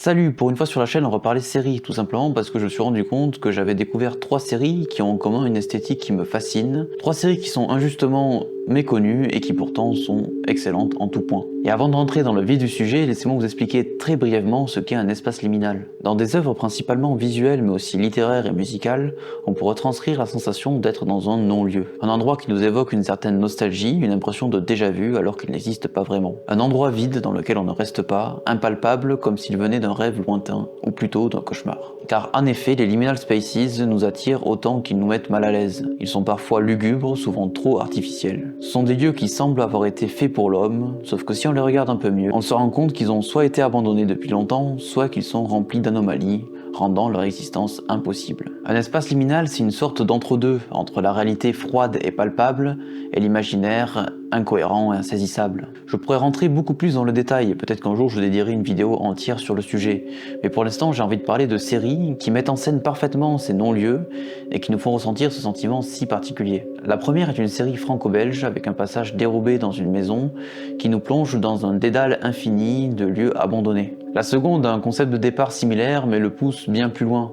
Salut, pour une fois sur la chaîne, on va parler séries, tout simplement parce que je me suis rendu compte que j'avais découvert 3 séries qui ont en commun une esthétique qui me fascine, 3 séries qui sont injustement méconnues et qui pourtant sont excellentes en tout point. Et avant de rentrer dans le vif du sujet, laissez-moi vous expliquer très brièvement ce qu'est un espace liminal. Dans des œuvres principalement visuelles mais aussi littéraires et musicales, on peut retranscrire la sensation d'être dans un non-lieu. Un endroit qui nous évoque une certaine nostalgie, une impression de déjà-vu alors qu'il n'existe pas vraiment. Un endroit vide dans lequel on ne reste pas, impalpable comme s'il venait d'un rêve lointain, ou plutôt d'un cauchemar. Car en effet, les liminal spaces nous attirent autant qu'ils nous mettent mal à l'aise. Ils sont parfois lugubres, souvent trop artificiels. Ce sont des lieux qui semblent avoir été faits pour l'homme, sauf que si on les regarde un peu mieux, on se rend compte qu'ils ont soit été abandonnés depuis longtemps, soit qu'ils sont remplis d'anomalies, rendant leur existence impossible. Un espace liminal, c'est une sorte d'entre-deux, entre la réalité froide et palpable, et l'imaginaire incohérent et insaisissable. Je pourrais rentrer beaucoup plus dans le détail, peut-être qu'un jour je dédierai une vidéo entière sur le sujet, mais pour l'instant j'ai envie de parler de séries qui mettent en scène parfaitement ces non-lieux et qui nous font ressentir ce sentiment si particulier. La première est une série franco-belge avec un passage dérobé dans une maison qui nous plonge dans un dédale infini de lieux abandonnés. La seconde a un concept de départ similaire mais le pousse bien plus loin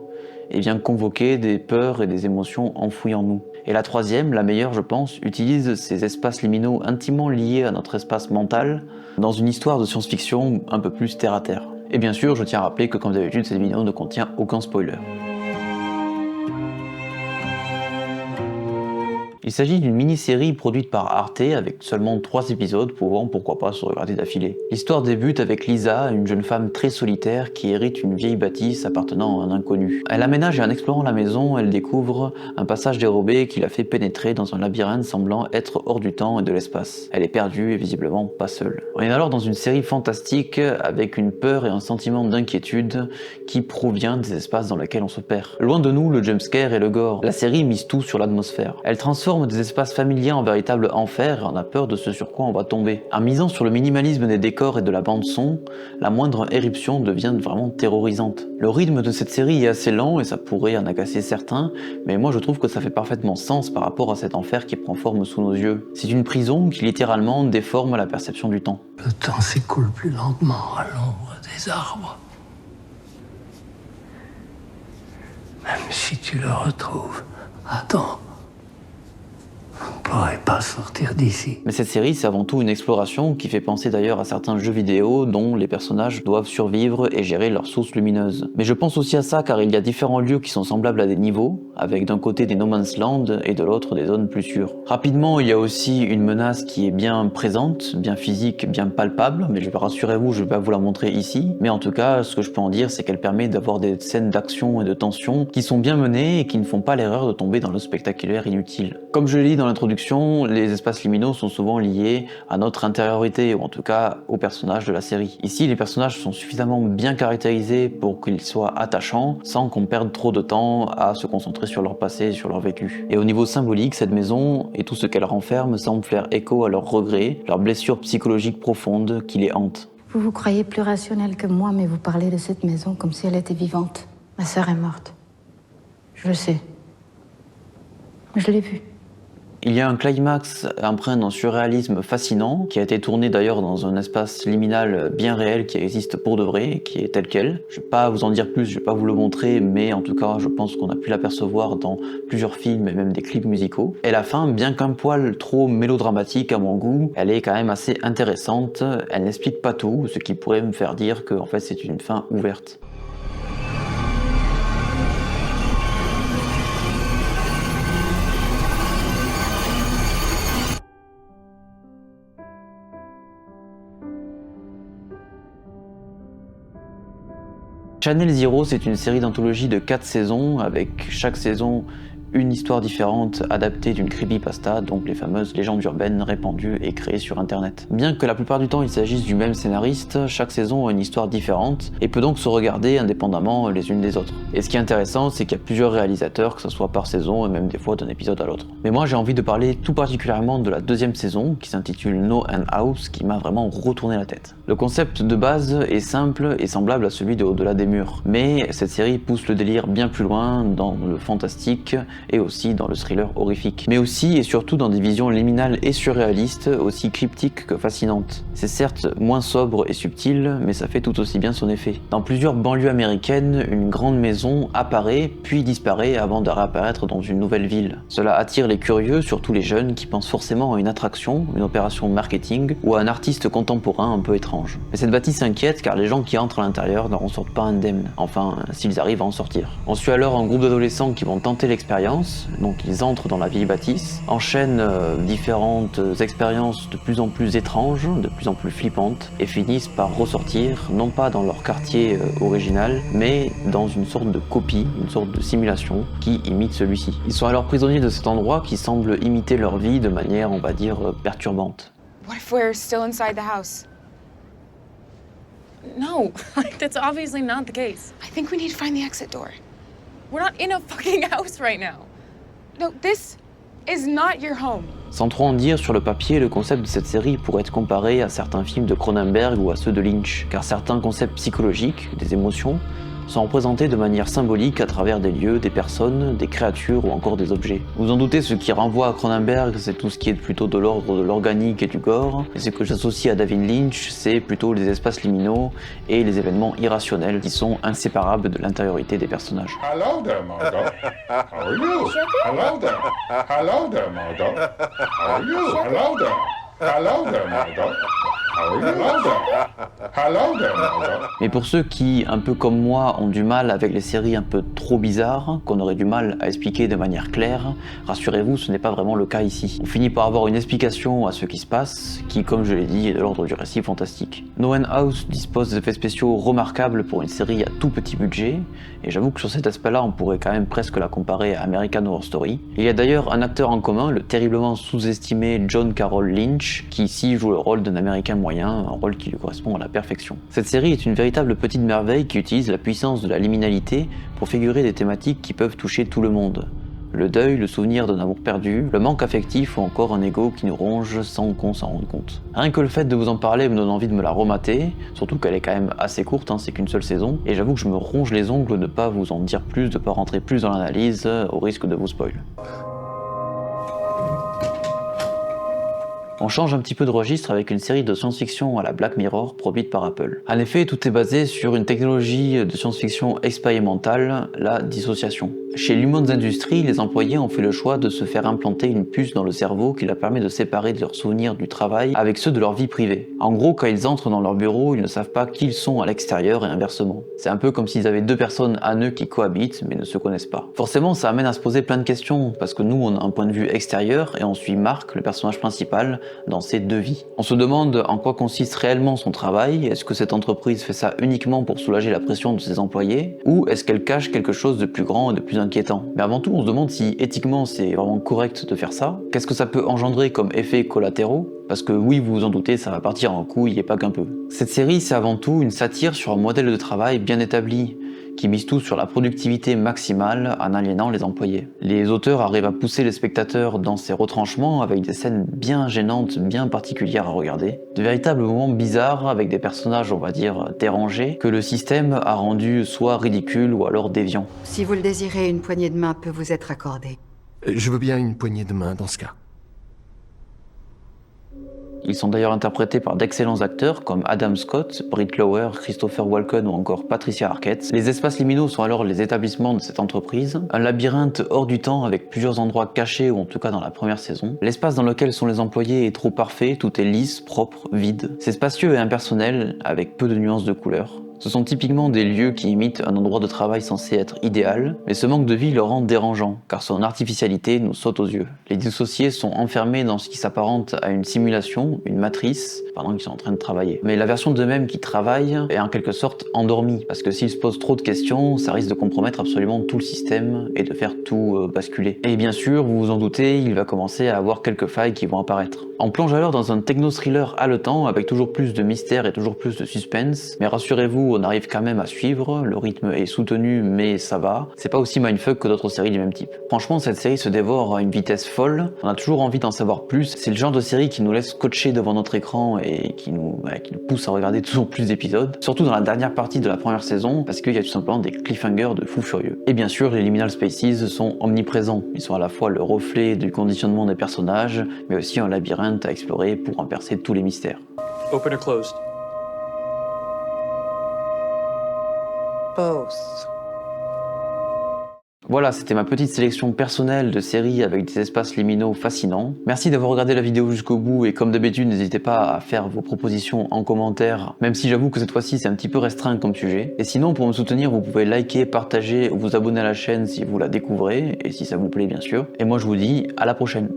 et vient convoquer des peurs et des émotions enfouies en nous. Et la troisième, la meilleure je pense, utilise ces espaces liminaux intimement liés à notre espace mental dans une histoire de science-fiction un peu plus terre à terre. Et bien sûr, je tiens à rappeler que comme d'habitude, cette vidéo ne contient aucun spoiler. Il s'agit d'une mini-série produite par Arte avec seulement 3 épisodes pouvant pourquoi pas se regarder d'affilée. L'histoire débute avec Lisa, une jeune femme très solitaire qui hérite une vieille bâtisse appartenant à un inconnu. Elle aménage et en explorant la maison, elle découvre un passage dérobé qui la fait pénétrer dans un labyrinthe semblant être hors du temps et de l'espace. Elle est perdue et visiblement pas seule. On est alors dans une série fantastique avec une peur et un sentiment d'inquiétude qui provient des espaces dans lesquels on se perd. Loin de nous le jumpscare et le gore. La série mise tout sur l'atmosphère. Elle transforme des espaces familiers en véritable enfer et on a peur de ce sur quoi on va tomber. En misant sur le minimalisme des décors et de la bande son, la moindre éruption devient vraiment terrorisante. Le rythme de cette série est assez lent et ça pourrait en agacer certains, mais moi je trouve que ça fait parfaitement sens par rapport à cet enfer qui prend forme sous nos yeux. C'est une prison qui littéralement déforme la perception du temps. Le temps s'écoule plus lentement à l'ombre des arbres. Même si tu le retrouves, attends. On ne pourrait pas sortir d'ici. Mais cette série, c'est avant tout une exploration qui fait penser d'ailleurs à certains jeux vidéo dont les personnages doivent survivre et gérer leurs sources lumineuses. Mais je pense aussi à ça car il y a différents lieux qui sont semblables à des niveaux, avec d'un côté des No Man's Land et de l'autre des zones plus sûres. Rapidement, il y a aussi une menace qui est bien présente, bien physique, bien palpable, mais rassurez-vous, je vais pas vous la montrer ici. Mais en tout cas, ce que je peux en dire, c'est qu'elle permet d'avoir des scènes d'action et de tension qui sont bien menées et qui ne font pas l'erreur de tomber dans le spectaculaire inutile. Comme je l'ai dit dans l'introduction, les espaces liminaux sont souvent liés à notre intériorité, ou en tout cas aux personnages de la série. Ici, les personnages sont suffisamment bien caractérisés pour qu'ils soient attachants, sans qu'on perde trop de temps à se concentrer sur leur passé et sur leur vécu. Et au niveau symbolique, cette maison et tout ce qu'elle renferme semble faire écho à leurs regrets, leurs blessures psychologiques profondes qui les hantent. Vous vous croyez plus rationnel que moi, mais vous parlez de cette maison comme si elle était vivante. Ma sœur est morte. Je le sais. Je l'ai vue. Il y a un climax empreint d'un surréalisme fascinant, qui a été tourné d'ailleurs dans un espace liminal bien réel qui existe pour de vrai, qui est tel quel. Je vais pas vous en dire plus, je vais pas vous le montrer, mais en tout cas je pense qu'on a pu l'apercevoir dans plusieurs films et même des clips musicaux. Et la fin, bien qu'un poil trop mélodramatique à mon goût, elle est quand même assez intéressante, elle n'explique pas tout, ce qui pourrait me faire dire que en fait c'est une fin ouverte. Channel Zero, c'est une série d'anthologie de 4 saisons, avec chaque saison une histoire différente adaptée d'une creepypasta, donc les fameuses légendes urbaines répandues et créées sur internet. Bien que la plupart du temps il s'agisse du même scénariste, chaque saison a une histoire différente et peut donc se regarder indépendamment les unes des autres. Et ce qui est intéressant, c'est qu'il y a plusieurs réalisateurs, que ce soit par saison et même des fois d'un épisode à l'autre. Mais moi j'ai envie de parler tout particulièrement de la deuxième saison, qui s'intitule No and House, qui m'a vraiment retourné la tête. Le concept de base est simple et semblable à celui de Au-delà des murs, mais cette série pousse le délire bien plus loin dans le fantastique et aussi dans le thriller horrifique. Mais aussi et surtout dans des visions liminales et surréalistes, aussi cryptiques que fascinantes. C'est certes moins sobre et subtil, mais ça fait tout aussi bien son effet. Dans plusieurs banlieues américaines, une grande maison apparaît, puis disparaît avant de réapparaître dans une nouvelle ville. Cela attire les curieux, surtout les jeunes, qui pensent forcément à une attraction, une opération marketing, ou à un artiste contemporain un peu étrange. Mais cette bâtisse inquiète car les gens qui entrent à l'intérieur n'en ressortent pas indemnes, enfin s'ils arrivent à en sortir. On suit alors un groupe d'adolescents qui vont tenter l'expérience, donc ils entrent dans la vieille bâtisse, enchaînent différentes expériences de plus en plus étranges, de plus en plus flippantes, et finissent par ressortir, non pas dans leur quartier original, mais dans une sorte de copie, une sorte de simulation qui imite celui-ci. Ils sont alors prisonniers de cet endroit qui semble imiter leur vie de manière, on va dire, perturbante. What if we're still inside the house? No, like that's obviously not the case. I think we need to find the exit door. We're not in a fucking house right now. No, this is not your home. Sans trop en dire, sur le papier, le concept de cette série pourrait être comparé à certains films de Cronenberg ou à ceux de Lynch, car certains concepts psychologiques, des émotions, sont représentés de manière symbolique à travers des lieux, des personnes, des créatures ou encore des objets. Vous en doutez, ce qui renvoie à Cronenberg, c'est tout ce qui est plutôt de l'ordre de l'organique et du gore, et ce que j'associe à David Lynch, c'est plutôt les espaces liminaux et les événements irrationnels qui sont inséparables de l'intériorité des personnages. Hello there, Margot. How are you? Hello there. Hello there, Margot. How are you? Hello there. Hello there, Margot. How are you? Hello there. Hello there, Margot. Mais pour ceux qui, un peu comme moi, ont du mal avec les séries un peu trop bizarres, qu'on aurait du mal à expliquer de manière claire, rassurez-vous, ce n'est pas vraiment le cas ici. On finit par avoir une explication à ce qui se passe, qui, comme je l'ai dit, est de l'ordre du récit fantastique. No End House dispose d'effets spéciaux remarquables pour une série à tout petit budget, et j'avoue que sur cet aspect-là, on pourrait quand même presque la comparer à American Horror Story. Il y a d'ailleurs un acteur en commun, le terriblement sous-estimé John Carroll Lynch, qui ici joue le rôle d'un Américain moyen, un rôle qui lui correspond à la perfection. Cette série est une véritable petite merveille qui utilise la puissance de la liminalité pour figurer des thématiques qui peuvent toucher tout le monde. Le deuil, le souvenir d'un amour perdu, le manque affectif ou encore un ego qui nous ronge sans qu'on s'en rende compte. Rien que le fait de vous en parler me donne envie de me la remater, surtout qu'elle est quand même assez courte, c'est qu'une seule saison, et j'avoue que je me ronge les ongles de ne pas vous en dire plus, de ne pas rentrer plus dans l'analyse, au risque de vous spoil. On change un petit peu de registre avec une série de science-fiction à la Black Mirror produite par Apple. En effet, tout est basé sur une technologie de science-fiction expérimentale, la dissociation. Chez Lumons Industries, les employés ont fait le choix de se faire implanter une puce dans le cerveau qui leur permet de séparer leurs souvenirs du travail avec ceux de leur vie privée. En gros, quand ils entrent dans leur bureau, ils ne savent pas qui ils sont à l'extérieur et inversement. C'est un peu comme s'ils avaient deux personnes à eux qui cohabitent mais ne se connaissent pas. Forcément, ça amène à se poser plein de questions, parce que nous, on a un point de vue extérieur et on suit Mark, le personnage principal, dans ses deux vies. On se demande en quoi consiste réellement son travail, est-ce que cette entreprise fait ça uniquement pour soulager la pression de ses employés, ou est-ce qu'elle cache quelque chose de plus grand et de plus inquiétant. Mais avant tout, on se demande si éthiquement c'est vraiment correct de faire ça, qu'est-ce que ça peut engendrer comme effets collatéraux, parce que oui, vous vous en doutez, ça va partir en couille et pas qu'un peu. Cette série, c'est avant tout une satire sur un modèle de travail bien établi, qui mise tout sur la productivité maximale en aliénant les employés. Les auteurs arrivent à pousser les spectateurs dans ces retranchements avec des scènes bien gênantes, bien particulières à regarder. De véritables moments bizarres avec des personnages, on va dire, dérangés, que le système a rendus soit ridicules ou alors déviants. Si vous le désirez, une poignée de main peut vous être accordée. Je veux bien une poignée de main dans ce cas. Ils sont d'ailleurs interprétés par d'excellents acteurs comme Adam Scott, Britt Lower, Christopher Walken ou encore Patricia Arquette. Les espaces liminaux sont alors les établissements de cette entreprise, un labyrinthe hors du temps avec plusieurs endroits cachés ou en tout cas dans la première saison. L'espace dans lequel sont les employés est trop parfait, tout est lisse, propre, vide. C'est spacieux et impersonnel avec peu de nuances de couleurs. Ce sont typiquement des lieux qui imitent un endroit de travail censé être idéal, mais ce manque de vie le rend dérangeant, car son artificialité nous saute aux yeux. Les dissociés sont enfermés dans ce qui s'apparente à une simulation, une matrice, pendant qu'ils sont en train de travailler. Mais la version d'eux-mêmes qui travaillent est en quelque sorte endormie, parce que s'ils se posent trop de questions, ça risque de compromettre absolument tout le système et de faire tout basculer. Et bien sûr, vous vous en doutez, il va commencer à avoir quelques failles qui vont apparaître. On plonge alors dans un techno-thriller haletant, avec toujours plus de mystère et toujours plus de suspense, mais rassurez-vous, on arrive quand même à suivre, le rythme est soutenu mais ça va. C'est pas aussi mindfuck que d'autres séries du même type. Franchement, cette série se dévore à une vitesse folle, on a toujours envie d'en savoir plus. C'est le genre de série qui nous laisse scotcher devant notre écran et qui nous pousse à regarder toujours plus d'épisodes. Surtout dans la dernière partie de la première saison, parce qu'il y a tout simplement des cliffhangers de fou furieux. Et bien sûr, les liminal spaces sont omniprésents. Ils sont à la fois le reflet du conditionnement des personnages, mais aussi un labyrinthe à explorer pour en percer tous les mystères. Open or closed? Both. Voilà, c'était ma petite sélection personnelle de séries avec des espaces liminaux fascinants. Merci d'avoir regardé la vidéo jusqu'au bout et comme d'habitude, n'hésitez pas à faire vos propositions en commentaire, même si j'avoue que cette fois-ci c'est un petit peu restreint comme sujet. Et sinon, pour me soutenir, vous pouvez liker, partager ou vous abonner à la chaîne si vous la découvrez, et si ça vous plaît bien sûr. Et moi je vous dis à la prochaine.